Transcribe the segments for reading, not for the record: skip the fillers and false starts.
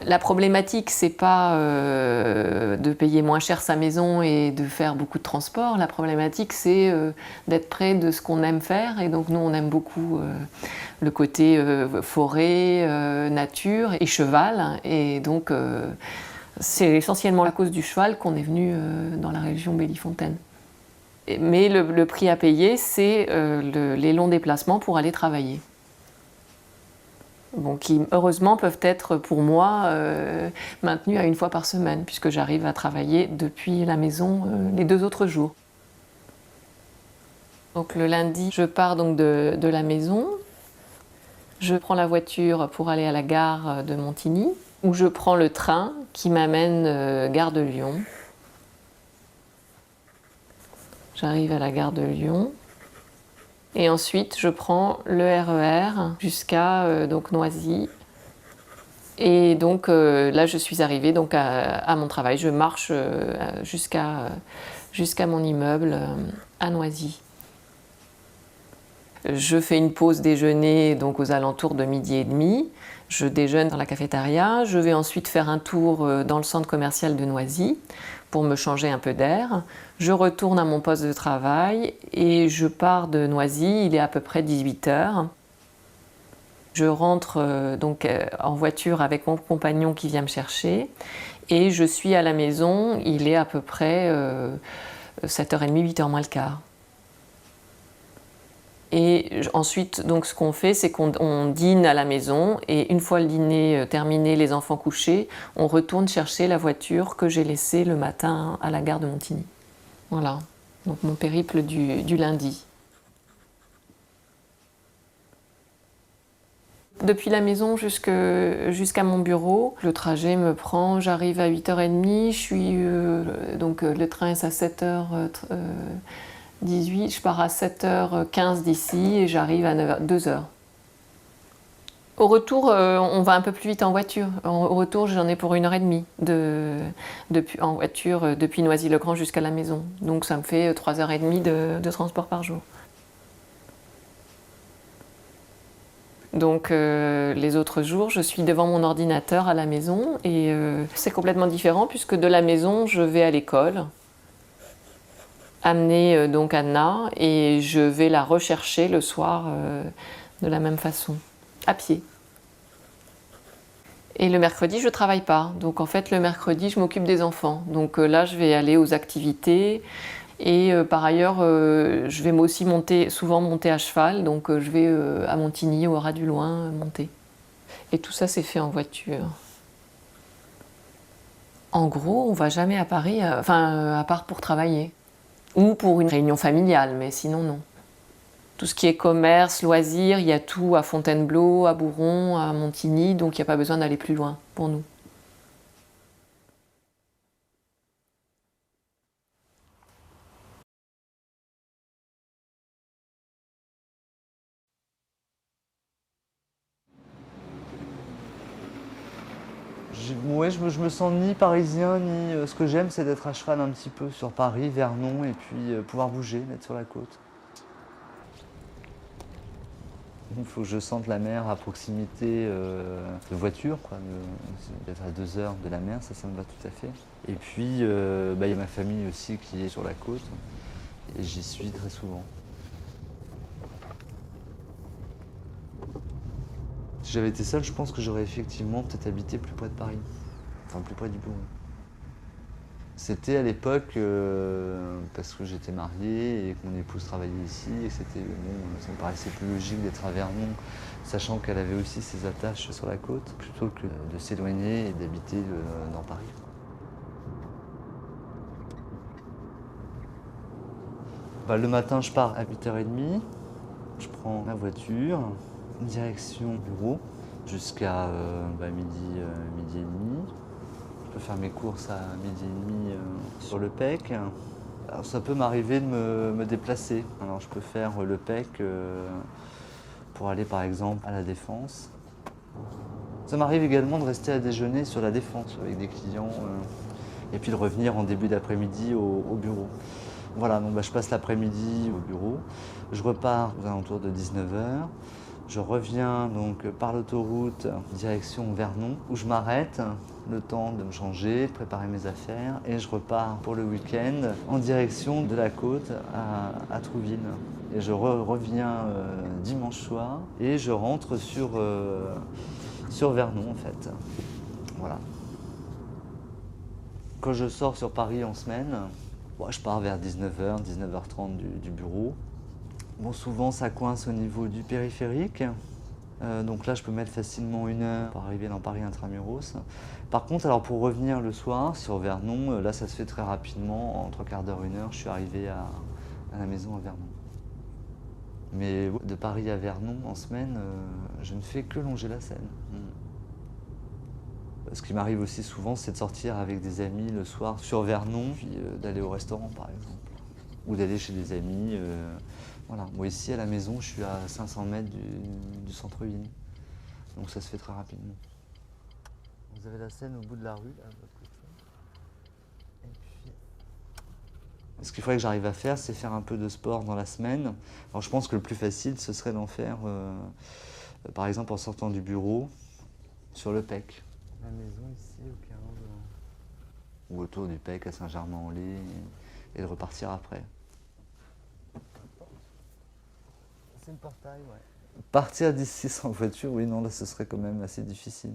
La problématique, c'est pas de payer moins cher sa maison et de faire beaucoup de transport. La problématique, c'est d'être près de ce qu'on aime faire. Et donc nous, on aime beaucoup le côté forêt, nature et cheval. Et donc c'est essentiellement à cause du cheval qu'on est venu dans la région Bellefontaine. Mais le prix à payer, c'est les longs déplacements pour aller travailler. Bon, qui heureusement peuvent être pour moi maintenus à 1 fois par semaine, puisque j'arrive à travailler depuis la maison les 2 autres jours. Donc le lundi, je pars donc de la maison. Je prends la voiture pour aller à la gare de Montigny, où je prends le train qui m'amène gare de Lyon. J'arrive à la gare de Lyon. Et ensuite, je prends le RER jusqu'à donc Noisy. Et donc là, je suis arrivée donc à mon travail. Je marche jusqu'à mon immeuble à Noisy. Je fais une pause déjeuner donc aux alentours de 12h30. Je déjeune dans la cafétéria. Je vais ensuite faire un tour dans le centre commercial de Noisy pour me changer un peu d'air. Je retourne à mon poste de travail et je pars de Noisy, il est à peu près 18h. Je rentre donc en voiture avec mon compagnon qui vient me chercher et je suis à la maison, il est à peu près 7h30, 8h moins le quart. Et ensuite, donc, ce qu'on fait, c'est qu'on dîne à la maison et une fois le dîner terminé, les enfants couchés, on retourne chercher la voiture que j'ai laissée le matin à la gare de Montigny. Voilà, donc mon périple du lundi. Depuis la maison jusqu'à mon bureau, le trajet me prend, j'arrive à 8h30, donc le train est à 7h18, je pars à 7h15 d'ici et j'arrive à 2h. Au retour, on va un peu plus vite en voiture. Au retour, j'en ai pour 1h30 en voiture depuis Noisy-le-Grand jusqu'à la maison. Donc ça me fait 3h30 de transport par jour. Donc les autres jours, je suis devant mon ordinateur à la maison et c'est complètement différent puisque de la maison, je vais à l'école, amener donc Anna et je vais la rechercher le soir de la même façon, à pied. Et le mercredi, je ne travaille pas. Donc en fait, le mercredi, je m'occupe des enfants. Donc là, je vais aller aux activités. Et par ailleurs, je vais aussi souvent monter à cheval, donc je vais à Montigny, au Raz du Loing, monter. Et tout ça, c'est fait en voiture. En gros, on ne va jamais à Paris, à part pour travailler. Ou pour une réunion familiale, mais sinon, non. Tout ce qui est commerce, loisirs, il y a tout à Fontainebleau, à Bourron, à Montigny, donc il n'y a pas besoin d'aller plus loin pour nous. Ouais, je me sens ni parisien, ni ce que j'aime, c'est d'être à cheval un petit peu sur Paris, Vernon, et puis pouvoir bouger, d'être sur la côte. Il faut que je sente la mer à proximité de voiture, quoi. D'être à 2 heures de la mer, ça me va tout à fait. Et puis, il y a ma famille aussi qui est sur la côte, et j'y suis très souvent. Si j'avais été seul, je pense que j'aurais effectivement peut-être habité plus près de Paris, enfin plus près du bureau. C'était à l'époque parce que j'étais marié et que mon épouse travaillait ici et ça me paraissait plus logique d'être à Vernon, sachant qu'elle avait aussi ses attaches sur la côte, plutôt que de s'éloigner et d'habiter dans Paris. Le matin, je pars à 8h30, je prends ma voiture, direction bureau, jusqu'à midi et demi. Je peux faire mes courses à 12h30 sur le PEC. Alors, ça peut m'arriver de me déplacer. Alors je peux faire le PEC pour aller par exemple à la Défense. Ça m'arrive également de rester à déjeuner sur la Défense avec des clients et puis de revenir en début d'après-midi au bureau. Voilà, donc je passe l'après-midi au bureau. Je repars aux alentours de 19h. Je reviens donc par l'autoroute direction Vernon où je m'arrête le temps de me changer, de préparer mes affaires et je repars pour le week-end en direction de la côte à Trouville. Et je reviens dimanche soir et je rentre sur Vernon en fait. Voilà. Quand je sors sur Paris en semaine, je pars vers 19h, 19h30 du bureau. Bon, souvent ça coince au niveau du périphérique. Donc là, je peux mettre facilement 1 heure pour arriver dans Paris intramuros. Par contre, alors pour revenir le soir sur Vernon, là, ça se fait très rapidement. En 3/4 d'heure, 1 heure, je suis arrivé à la maison à Vernon. Mais de Paris à Vernon, en semaine, je ne fais que longer la Seine. Ce qui m'arrive aussi souvent, c'est de sortir avec des amis le soir sur Vernon, puis d'aller au restaurant, par exemple. Ou d'aller chez des amis. Voilà. Moi, ici, à la maison, je suis à 500 mètres du centre-ville. Donc ça se fait très rapidement. Vous avez la Seine au bout de la rue, là, de l'autre côté. Et puis... Ce qu'il faudrait que j'arrive à faire, c'est faire un peu de sport dans la semaine. Alors je pense que le plus facile, ce serait d'en faire, par exemple, en sortant du bureau, sur le PEC. La maison ici, au 15. Ou autour du PEC à Saint-Germain-en-Laye, et de repartir après. C'est le portail, ouais. Partir d'ici sans voiture, oui, non, là, ce serait quand même assez difficile.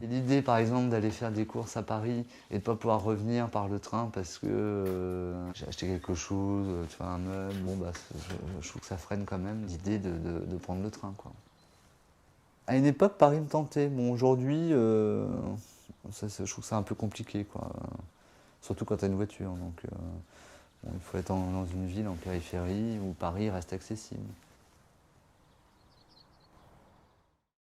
Et l'idée, par exemple, d'aller faire des courses à Paris et de ne pas pouvoir revenir par le train parce que j'ai acheté quelque chose, tu vois, un meuble, bon, bah, je trouve que ça freine quand même l'idée de prendre le train, quoi. À une époque, Paris me tentait. Bon, aujourd'hui, je trouve que c'est un peu compliqué, quoi. Surtout quand tu as une voiture. Donc, bon, il faut être dans une ville en périphérie où Paris reste accessible.